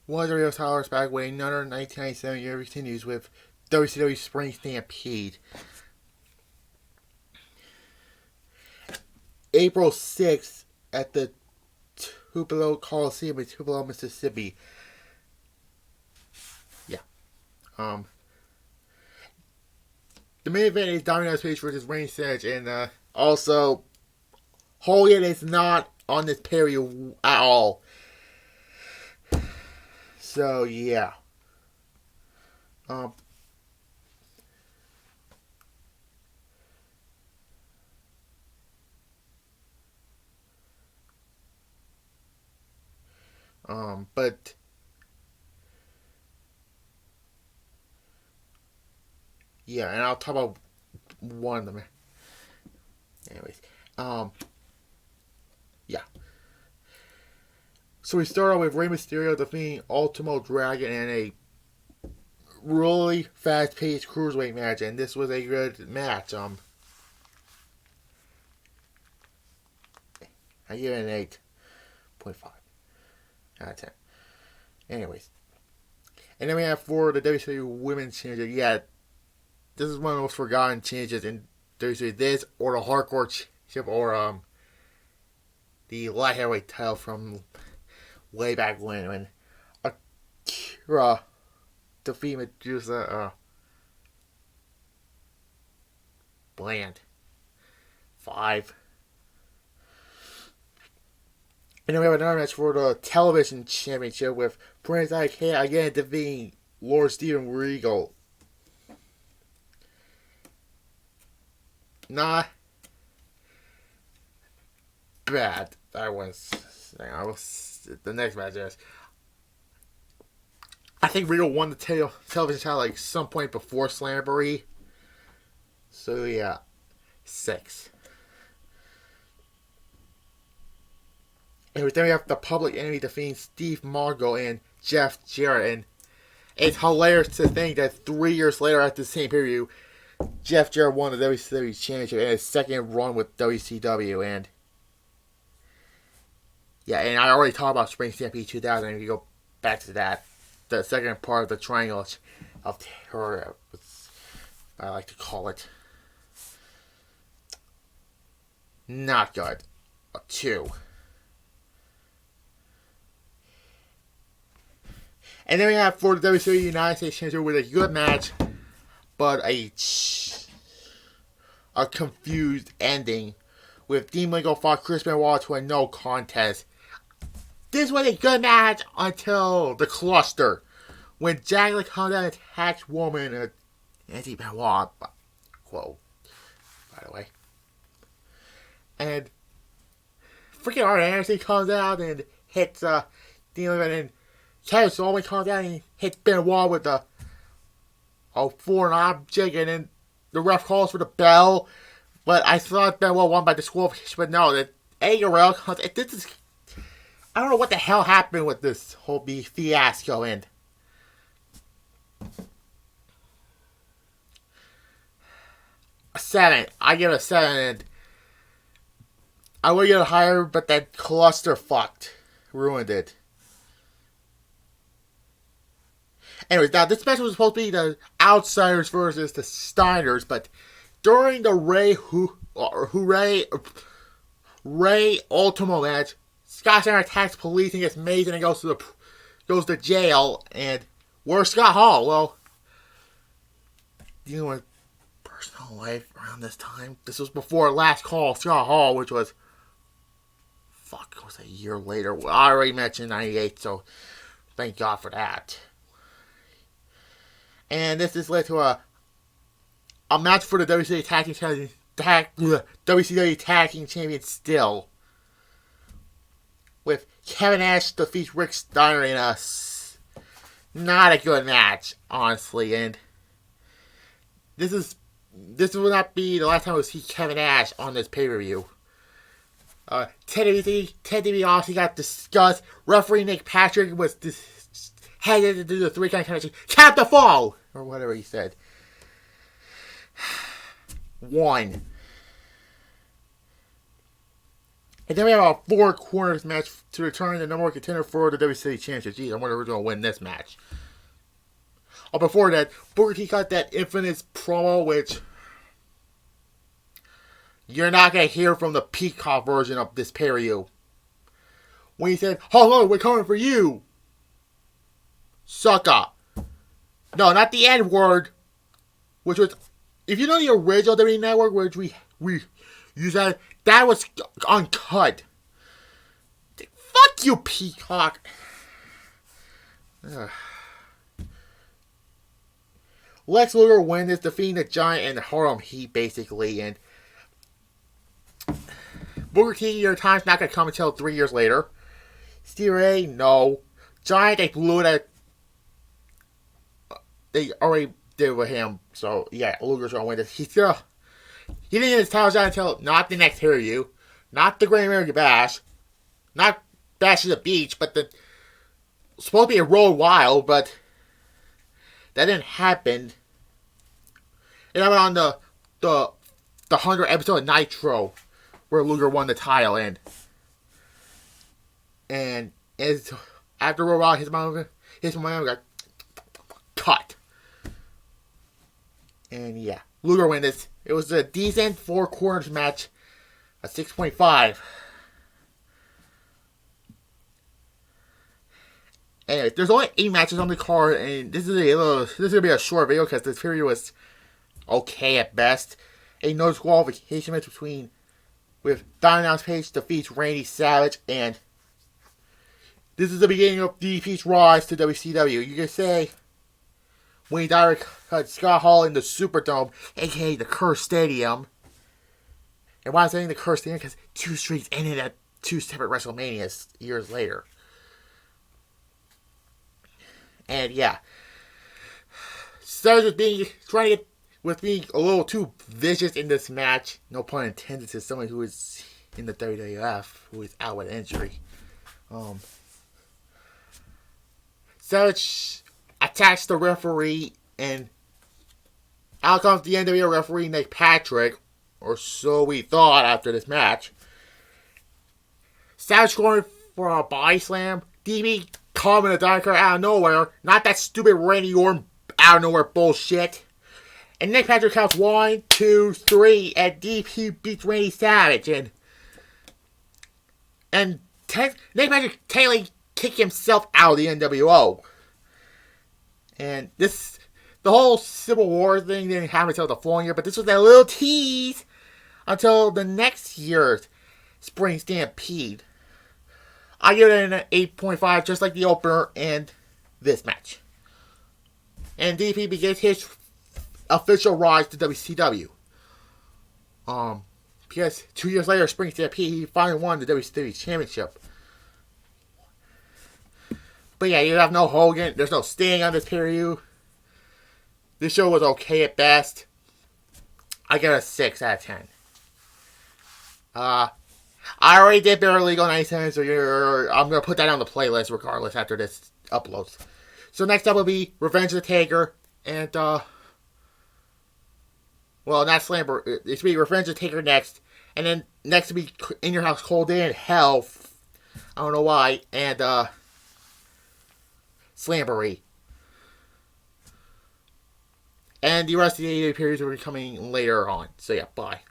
One of the real towers back way another 1997 year continues with WCW Spring Stampede. April 6th at the Tupelo Coliseum in Tupelo, Mississippi. Yeah. Um, the main event is Domino's Page versus Reigns Edge, and also Hogan is not on this pay-per-view at all. So yeah. Um, but yeah, and I'll talk about one of them. Anyways, um, yeah. So we start out with Rey Mysterio defeating Ultimo Dragon in a really fast-paced cruiserweight match, and this was a good match. I give it an 8.5 out of 10. Anyways, and then we have for the WCW Women's Championship. Yeah, this is one of the most forgotten changes in WCW. This or the Hardcore Championship or the light heavyweight title from way back when Akira defeated Medusa Bland 5. And then we have another match for the television championship with Prince Ikea again defeating Lord Steven Regal. Not bad. I was the next match is. I think Regal won the television title like some point before Slamboree. So yeah, 6. And then we have the Public Enemy defeating Steve Mongo and Jeff Jarrett. And it's hilarious to think that 3 years later at the same period, Jeff Jarrett won the WCW Championship in his second run with WCW. And yeah, and I already talked about Spring Stampede 2000. And if you go back to that, the second part of the Triangle of Terror, I like to call it. Not good. A 2. And then we have for the WCW United States Championship with a good match, but a confused ending with Dean Malenko fought Chris Benoit to a no contest. This was a good match until the cluster when Jacqueline comes out and attacks Woman Nancy Benoit. Quote, by the way. And freaking Arn Anderson comes out and hits Dean Malenko, and Kevin Sullivan comes out and hits Benoit with a foreign object, and then the ref calls for the bell. But I thought Benoit won by disqualification, but no, the Guerrero comes. This is, I don't know what the hell happened with this whole fiasco, and a 7. I give it a 7, and I would give it higher, but that cluster ruined it. Anyways, now this match was supposed to be the Outsiders versus the Steiners, but during the Ray Ultimo match, Scott Steiner attacks police and gets mazed and goes to jail. And where's Scott Hall? Well, dealing with personal life around this time. This was before Last Call Scott Hall, which was it was a year later. Well, I already mentioned 98, so thank God for that. And this has led to a match for the WCW Tag Team Champion still. With Kevin Nash defeats Rick Steiner in a not a good match, honestly. And this will not be the last time we'll see Kevin Nash on this pay-per-view. Ted DiBiase got discussed. Referee Nick Patrick was headed to do the 3-count connection. Tap the fall! Or whatever he said. 1. And then we have a 4 corners match to return the number 1 contender for the WCW Championship. Geez, I wonder who's going to win this match. Oh, before that, Booker T got that infamous promo, which you're not going to hear from the Peacock version of this pay-per-view. When he said, "Hello, we're coming for you, sucker." No, not the N-word, which was, if you know the original WWE Network, which we use that was uncut. Fuck you, Peacock. Ugh. Lex Luger wins this, defeating the Giant and the Harlem Heat, basically, and Booker T, your time's not going to come until 3 years later. Stevie Ray, no. Giant, they blew it at... They already did with him, so yeah, Luger's going to win this. He didn't get his title shot until not the next pay-per-view, not the Great American Bash, not Bash at the Beach, but the... Supposed to be a Road Wild, but that didn't happen. And I went on the 100th episode of Nitro, where Luger won the title, and as after Road Wild, his mom got cut. And yeah, Luger won this. It was a decent 4 corners match, a 6.5. Anyway, there's only 8 matches on the card, and this is gonna be a short video because this period was okay at best. A no disqualification match with Dynamite Page defeats Randy Savage, and this is the beginning of DDP's rise to WCW. You can say when he direct cut Scott Hall in the Superdome, aka the Cursed Stadium. And why I'm saying the Cursed Stadium? Because 2 streaks ended at 2 separate WrestleManias years later. And yeah, Savage was being a little too vicious in this match. No pun intended to someone who is in the WWF, who is out with injury. Savage attacks the referee, and out comes the NWO referee Nick Patrick, or so we thought after this match. Savage going for a body slam. DB coming a dive out of nowhere. Not that stupid Randy Orton out of nowhere bullshit. And Nick Patrick counts 1, 2, 3, and DP beats Randy Savage. And Nick Patrick technically kicked himself out of the NWO. And the whole Civil War thing didn't happen until the following year, but this was a little tease until the next year's Spring Stampede. I give it an 8.5, just like the opener and this match. And DP begins his official rise to WCW. Because 2 years later, Spring Stampede, he finally won the WCW Championship. But yeah, you have no Hogan, there's no Sting on this pay-per-view. This show was okay at best. I give it a 6 out of 10. I already did Better Legal 97, so I'm going to put that on the playlist regardless after this uploads. So next up will be Revenge of the Taker, and, well, not Slammer, it's going to be Revenge of the Taker next, and then next will be In Your House Cold Day in Hell, I don't know why, and, Slamboree. And the rest of the AEW periods will be coming later on, so yeah, bye.